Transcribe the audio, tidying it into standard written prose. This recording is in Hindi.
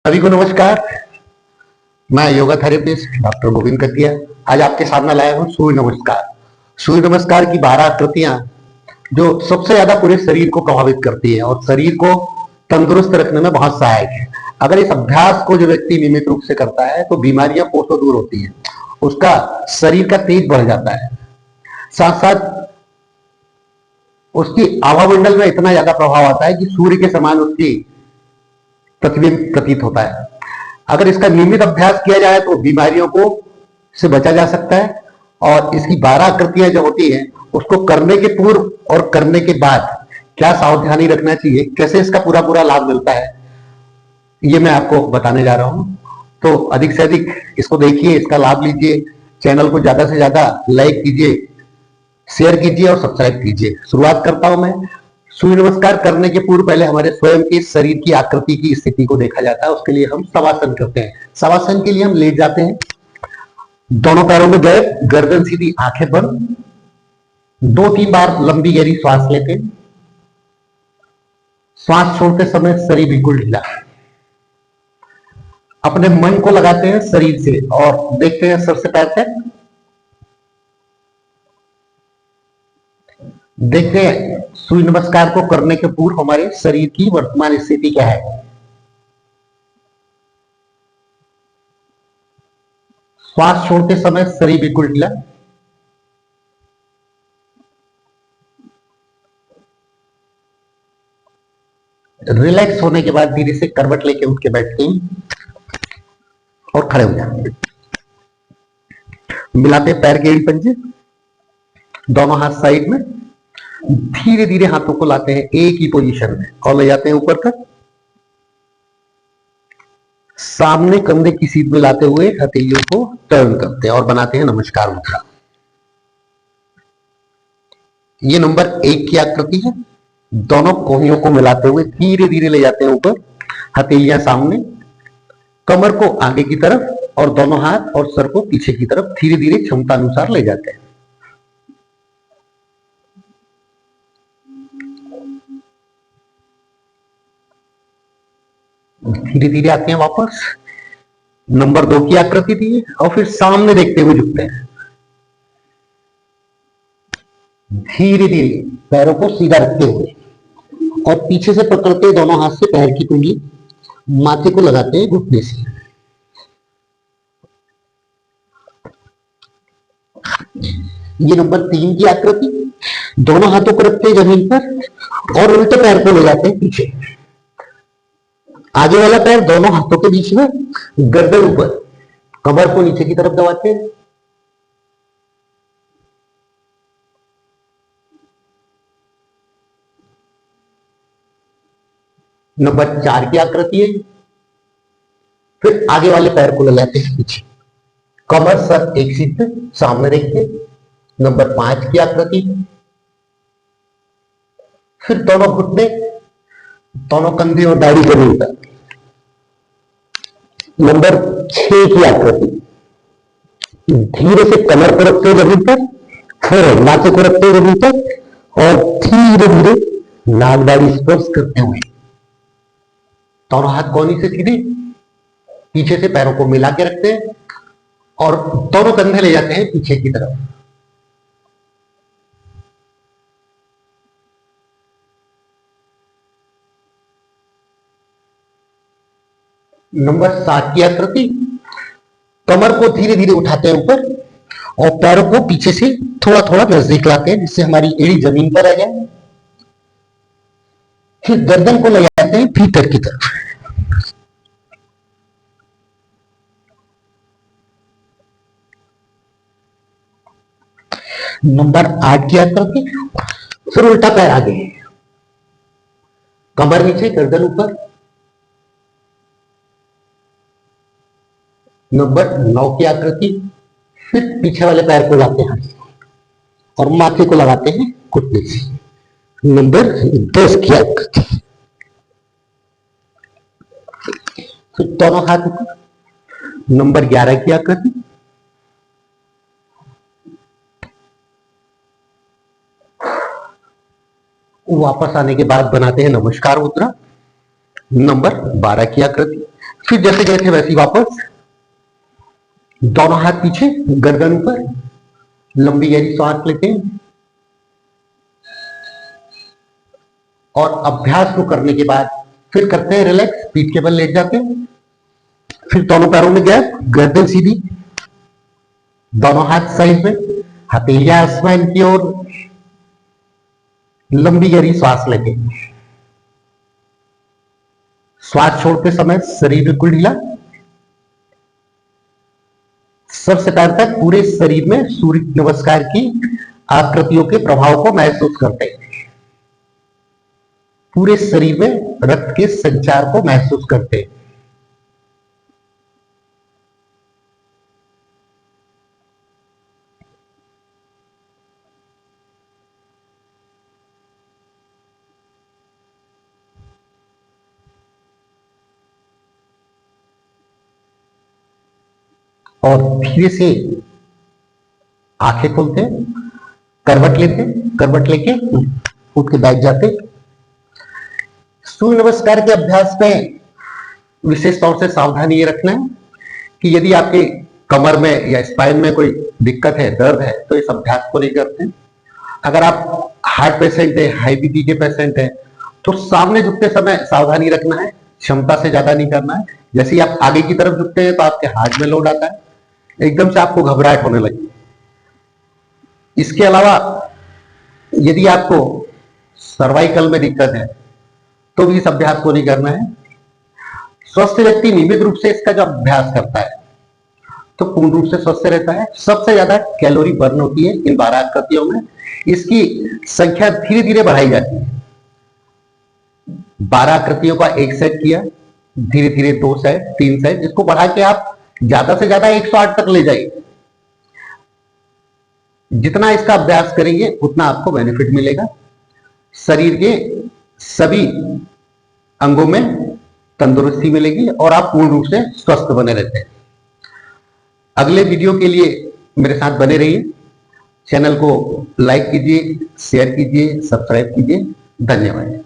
सभी को नमस्कार। मैं योगा थेरेपिस्ट डॉक्टर गोविंद कटिया आज आपके सामने लाया हूँ सूर्य नमस्कार। सूर्य नमस्कार की 12 आकृतियां जो सबसे ज्यादा पूरे शरीर को प्रभावित करती है और शरीर को तंदुरुस्त रखने में बहुत सहायक है। अगर इस अभ्यास को जो व्यक्ति नियमित रूप से करता है तो बीमारियां कोसों दूर होती हैं, उसका शरीर का तेज बढ़ जाता है, साथ साथ उसकी आवामंडल में इतना ज्यादा प्रभाव आता है कि सूर्य के समान उसकी प्रतिबिंब प्रतीत होता है। अगर इसका नियमित अभ्यास किया जाए तो बीमारियों को से बचा जा सकता है। और इसकी 12 आकृतियां जो होती हैं उसको करने के पूर्व और करने के बाद क्या सावधानी रखना चाहिए, कैसे इसका पूरा पूरा लाभ मिलता है, ये मैं आपको बताने जा रहा हूं। तो अधिक से अधिक इसको देखिए, इसका लाभ लीजिए, चैनल को ज्यादा से ज्यादा लाइक कीजिए, शेयर कीजिए और सब्सक्राइब कीजिए। शुरुआत करता हूं मैं। सूर्य नमस्कार करने के पूर्व पहले हमारे स्वयं के शरीर की आकृति की स्थिति को देखा जाता है। उसके लिए हम शवासन करते हैं। शवासन के लिए हम लेट जाते हैं, दोनों पैरों में गैप, गर्दन सीधी, आंखें बंद, 2-3 बार लंबी गहरी श्वास लेते हैं। श्वास छोड़ते समय शरीर बिल्कुल ढीला, अपने मन को लगाते हैं शरीर से और देखते हैं सर से पैर तक। देखते हैं सूर्य नमस्कार को करने के पूर्व हमारे शरीर की वर्तमान स्थिति क्या है। श्वास छोड़ते समय शरीर बिल्कुल ढीला, रिलैक्स होने के बाद धीरे से करवट लेके उठ के बैठते हैं और खड़े हो जाते हैं। मिलाते पैर के एड़ी पंजे, दोनों हाथ साइड में, धीरे धीरे हाथों को लाते हैं एक ही पोजीशन में और ले जाते हैं ऊपर तक। सामने कंधे की सीध में लाते हुए हथेलियों को टर्न करते हैं और बनाते हैं नमस्कार मुद्रा। ये नंबर 1 की आकृति है। दोनों कोहनियों को मिलाते हुए धीरे धीरे ले जाते हैं ऊपर, हथेलियां सामने, कमर को आगे की तरफ और दोनों हाथ और सर को पीछे की तरफ धीरे धीरे क्षमता अनुसार ले जाते हैं। धीरे धीरे आते हैं वापस, नंबर 2 की आकृति दी है और फिर सामने देखते हुए झुकते हैं। धीरे धीरे पैरों को सीधा रखते हुए और पीछे से पकड़ते दोनों हाथ से पैर की कुंडली, माथे को लगाते हैं घुटने से। ये नंबर 3 की आकृति, दोनों हाथों को रखते हैं जमीन पर और उल्टे पैर को ले जाते हैं पीछे। आगे वाला पैर दोनों हाथों के बीच में, गर्दन ऊपर, कमर को नीचे की तरफ दबाते हैं। नंबर 4 की आकृति है। फिर आगे वाले पैर को ले जाते हैं पीछे, कमर सर एक सीध सामने देखते। नंबर 5 की आकृति। फिर दोनों घुटने, दोनों कंधे और दाढ़ी को मिलकर। नंबर 6 की आकृति, धीरे से कमर को रखते हुए जमीन पर, फिर माथे को रखते हुए जमीन पर और धीरे धीरे नाक दाढ़ी स्पर्श करते हुए दोनों हाथ कोहनी से सीधे पीछे से पैरों को मिला के रखते हैं और दोनों कंधे ले जाते हैं पीछे की तरफ। नंबर 7 की आकृति, कमर को धीरे धीरे उठाते हैं ऊपर और पैरों को पीछे से थोड़ा थोड़ा नजदीक लाते हैं जिससे हमारी एड़ी जमीन पर आ जाए। फिर गर्दन को ले जाते हैं भीतर की तरफ। नंबर 8 की आकृति, फिर उल्टा पैर आगे, कमर नीचे, गर्दन ऊपर। नंबर 9 की आकृति, फिर पीछे वाले पैर को लाते हैं और माथे को लगाते हैं घुटने से। नंबर 10 की आकृति, फिर दोनों हाथ ऊपर। नंबर 11 की आकृति, वापस आने के बाद बनाते हैं नमस्कार मुद्रा। नंबर 12 की आकृति, फिर जैसे गए थे वैसे ही वापस, दोनों हाथ पीछे, गर्दन ऊपर, लंबी गहरी सांस लेते हैं और अभ्यास को करने के बाद फिर करते हैं रिलैक्स, पीठ के बल लेट जाते हैं, फिर दोनों पैरों में गैप, गर्दन सीधी, दोनों हाथ साइड में, हथेलियां आसमान की ओर, लंबी गहरी श्वास लेते हैं। श्वास छोड़ते समय शरीर बिल्कुल ढीला, सबसे पैर तक पूरे शरीर में सूर्य नमस्कार की आकृतियों के प्रभाव को महसूस करते हैं। पूरे शरीर में रक्त के संचार को महसूस करते हैं। और धीरे से आंखें खोलते हैं, करवट लेते, करवट लेके उठ के बैठ जाते। सूर्य नमस्कार के अभ्यास में विशेष तौर से सावधानी ये रखना है कि यदि आपके कमर में या स्पाइन में कोई दिक्कत है, दर्द है, तो इस अभ्यास को नहीं करते। अगर आप हार्ट पेशेंट है, हाई बीपी के पेशेंट है, तो सामने झुकते समय सावधानी रखना है, क्षमता से ज्यादा नहीं करना है। जैसे ही आप आगे की तरफ झुकते हैं तो आपके हार्ट में लोड आता है, एकदम से आपको घबराहट होने लगी। इसके अलावा यदि आपको सर्वाइकल में दिक्कत है तो भी इस अभ्यास को नहीं करना है। स्वस्थ व्यक्ति नियमित रूप से इसका जो अभ्यास करता है तो पूर्ण रूप से स्वस्थ रहता है। सबसे ज्यादा कैलोरी बर्न होती है इन 12 आकृतियों में, इसकी संख्या धीरे धीरे बढ़ाई जाती है। 12 आकृतियों का एक सेट किया, धीरे धीरे 2 सेट, 3 सेट, इसको बढ़ा के आप ज्यादा से ज्यादा 108 तक ले जाइए। जितना इसका अभ्यास करेंगे उतना आपको बेनिफिट मिलेगा। शरीर के सभी अंगों में तंदुरुस्ती मिलेगी और आप पूर्ण रूप से स्वस्थ बने रहते हैं। अगले वीडियो के लिए मेरे साथ बने रहिए। चैनल को लाइक कीजिए, शेयर कीजिए, सब्सक्राइब कीजिए। धन्यवाद।